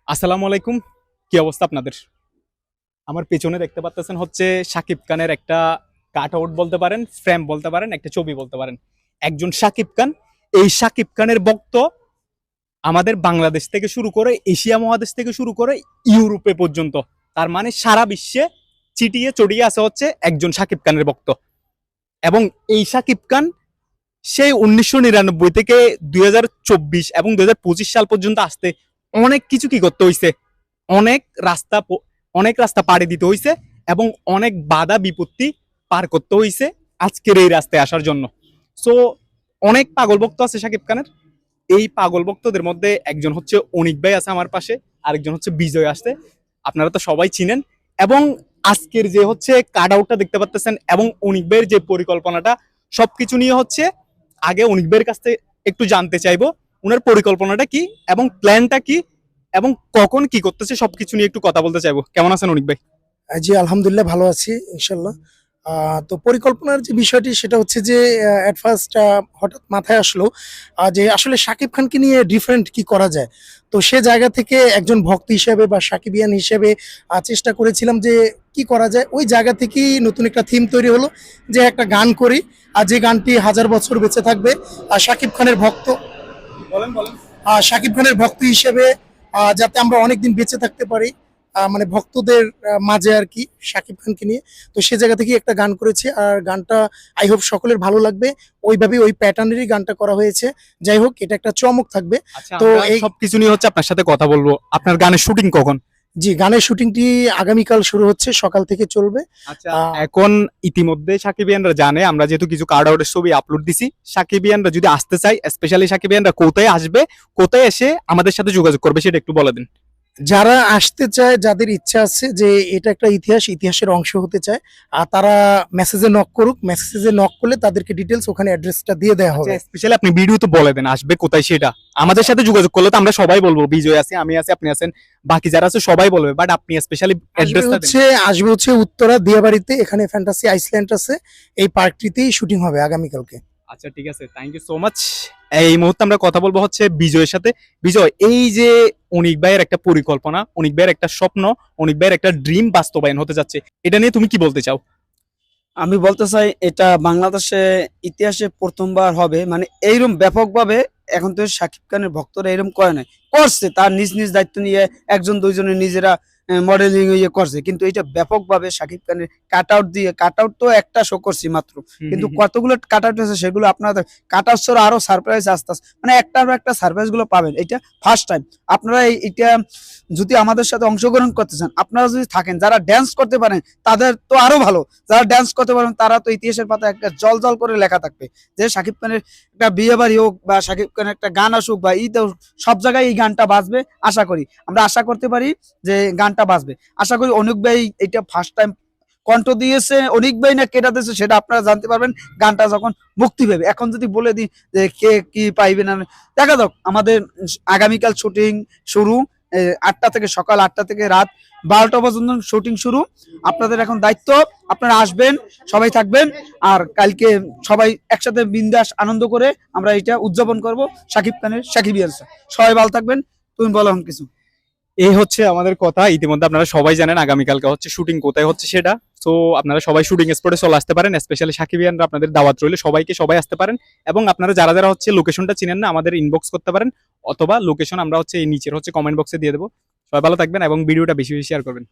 আসসালামু আলাইকুম। কি অবস্থা আপনাদের? আমার পেছনে দেখতে পাচ্ছেন হচ্ছে শাকিব খানের একটা কাট আউট বলতে পারেন, ফ্রেম বলতে পারেন, একটা ছবি বলতে পারেন। একজন শাকিব খান, এই শাকিব খানের ভক্ত আমাদের বাংলাদেশ থেকে শুরু করে এশিয়া মহাদেশ থেকে শুরু করে ইউরোপে পর্যন্ত। তার মানে সারা বিশ্বে চিটিয়ে চড়িয়ে আছে হচ্ছে একজন শাকিব খানের ভক্ত। এবং এই শাকিব খান সেই 1999 থেকে 2024 এবং 2025 সাল পর্যন্ত আসতে অনেক কিছু কি করতে হয়েছে, অনেক রাস্তা অনেক রাস্তা পাড়ি দিতে হয়েছে এবং অনেক বাধা বিপত্তি পার করতে হয়েছে আজকের এই রাস্তায় আসার জন্য। সো অনেক পাগল ভক্ত আছে শাকিব খানের। এই পাগল ভক্তদের মধ্যে একজন হচ্ছে অনিক ভাই আছে আমার পাশে, আরেকজন হচ্ছে বিজয় আসছে, আপনারা তো সবাই চিনেন। এবং আজকের যে হচ্ছে কাট আউটটা দেখতে পাচ্ছেন এবং অনিক ভাইয়ের যে পরিকল্পনাটা, সবকিছু নিয়ে হচ্ছে আগে অনিক ভাইয়ের কাছ থেকে একটু জানতে চাইবো উনার পরিকল্পনাটা কি এবং প্ল্যানটা কি এবং কখন কি করতেছে সবকিছু নিয়ে একটু কথা বলতে চাইবো। কেমন আছেন অনিক ভাই? জি, আলহামদুলিল্লাহ ভালো আছি ইনশাল্লাহ। তো পরিকল্পনার যে বিষয়টি সেটা হচ্ছে যে এট ফার্স্ট হঠাৎ মাথায় আসলো যে আসলে শাকিব খানকে নিয়ে ডিফারেন্ট কি করা যায়। তো সে জায়গা থেকে একজন ভক্ত হিসেবে বা সাকিবিয়ান হিসেবে চেষ্টা করেছিলাম যে কি করা যায়। ওই জায়গা থেকেই নতুন একটা থিম তৈরি হলো যে একটা গান করি, আর যে গানটি হাজার বছর বেঁচে থাকবে। আর শাকিব খানের ভক্ত বলেন বলেন। শাকিব খানের ভক্ত হিসেবে যাতে আমরা অনেকদিন বেঁচে থাকতে পারি, মানে ভক্তদের মাঝে আর কি, শাকিব খানকে নিয়ে। তো সে জায়গা থেকে একটা গান করেছি, আর গানটা আই হোপ সকলের ভালো লাগবে। ওইভাবেই ওই প্যাটার্নেরই গানটা করা হয়েছে। যাই হোক, এটা একটা চমক থাকবে। আচ্ছা, তো আমরা এই সবকিছু নিয়ে হচ্ছে আপনার সাথে কথা বলবো। আপনার গানের শুটিং কখন? জি, গানের শুটিংটি আগামীকাল শুরু হচ্ছে, সকাল থেকে চলবে। আচ্ছা, আহ, এখন ইতিমধ্যে সাকিবিয়ানরা জানে আমরা যেহেতু কিছু কার্ড আউটের ছবি আপলোড দিছি। সাকিবিয়ানরা যদি আসতে চায়, স্পেশালি সাকিবিয়ানরা কোথায় আসবে, কোথায় এসে আমাদের সাথে যোগাযোগ করবে সেটা একটু বলে দিন। যারা আসতে চায়, যাদের ইচ্ছা আছে যে এটা একটা ইতিহাসের অংশ হতে চায়, আর তারা মেসেজে নক করুক। মেসেজে নক করলে তাদেরকে ডিটেলস ওখানে অ্যাড্রেসটা দিয়ে দেওয়া আচ্ছা, হবে। স্পেশালি আপনি ভিডিও তো বলে দেন আসবে কোথায় সেটা। আমাদের সাথে যোগাযোগ করলে তো আমরা সবাই বলবো, বিজয় আছে, আমি আছি, আপনি আছেন, বাকি যারা আছে সবাই বলবে, বাট আপনি স্পেশালি আসবে অ্যাড্রেসটা দেন। হচ্ছে আসবে হচ্ছে উত্তরা দিয়াবাড়িতে, এখানে ফ্যান্টাসি আইসল্যান্ড আছে। এই পার্কটিতেই শুটিং হবে আগামীকালকে। আচ্ছা ঠিক আছে, থ্যাংক ইউ সো মাচ। এই মুহূর্তে আমরা কথা বলবো হচ্ছে বিজয়ের সাথে। বিজয়, এই যে অনিক ভাইয়ের একটা পরিকল্পনা, অনিক ভাইয়ের একটা স্বপ্ন, অনিক ভাইয়ের একটা ড্রিম বাস্তবায়ন হতে যাচ্ছে, এটা নিয়ে তুমি কি বলতে চাও? আমি বলতে চাই এটা বাংলাদেশে ইতিহাসে প্রথমবার হবে, মানে এইরকম ব্যাপকভাবে। এখন তো শাকিব খানের ভক্তরা এরকম করে নাই, করছে তার নিজ নিজ দায়িত্ব নিয়ে, একজন দুইজনে নিজেরা মডেলিং ইয়ে করছে, কিন্তু এটা ব্যাপকভাবে শাকিব খানের কাট আউট দিয়ে, কাট আউট তো একটা শো করছি মাত্র, কিন্তু কতগুলো কাট আউট আছে সেগুলো আপনারা কাট আউট ছাড়া আরো সারপ্রাইজ আসতে আসতে, মানে একটার পর একটা সারপ্রাইজ গুলো পাবেন। এটা ফার্স্ট টাইম। আপনারা এটা যদি আমাদের সাথে অংশগ্রহণ করতে চান, আপনারা যদি থাকেন, যারা ড্যান্স করতে পারেন তাদের তো আরো ভালো, যারা ড্যান্স করতে পারেন তারা তো ইতিহাসের পাতায় একটা জল জল করে লেখা থাকবে যে শাকিব খানের একটা বিয়ে বাড়ি হোক বা শাকিব খানের একটা গান আসুক বা ঈদ হোক, সব জায়গায় এই গানটা বাজবে। আশা করি, আমরা আশা করতে পারি যে গানটা বাজবে। আশা করি অনেক ভাই এটা ফার্স্ট টাইম কণ্ঠ দিয়েছে, অনেক ভাই না কেটা দিয়েছে সেটা আপনারা জানতে পারবেন গানটা যখন মুক্তি পাবে। এখন যদি বলে দিই যে কে কি পাইবে না, দেখা যাক। আমাদের আগামীকাল শুটিং শুরু 8টা থেকে, সকাল 8টা থেকে রাত 12টা পর্যন্ত শুটিং শুরু। আপনাদের এখন দায়িত্ব, আপনারা আসবেন, সবাই থাকবেন, আর কালকে সবাই একসাথে বিন্দাস আনন্দ করে আমরা এটা উদযাপন করব শাকিব খানের সাকিবিয়ান্স। সবাই ভালো থাকবেন। তুমি বলো এখন কিছু। এই হচ্ছে আমাদের কথা। ইতিমধ্যে আপনারা সবাই জানেন আগামীকালকে হচ্ছে শুটিং কোথায় হচ্ছে সেটা। তো আপনারা সবাই শুটিং স্পটে চলে আসতে পারেন, স্পেশালি সাকিবিয়ানরা আপনাদের দাওয়াত রইলে সবাইকে, সবাই আসতে পারেন। এবং আপনারা যারা যারা হচ্ছে লোকেশনটা চিনেন না, আমাদের ইনবক্স করতে পারেন, অথবা লোকেশন আমরা হচ্ছে এই নিচের হচ্ছে কমেন্ট বক্সে দিয়ে দেবো। সবাই ভালো থাকবেন এবং ভিডিওটা বেশি বেশি শেয়ার করবেন।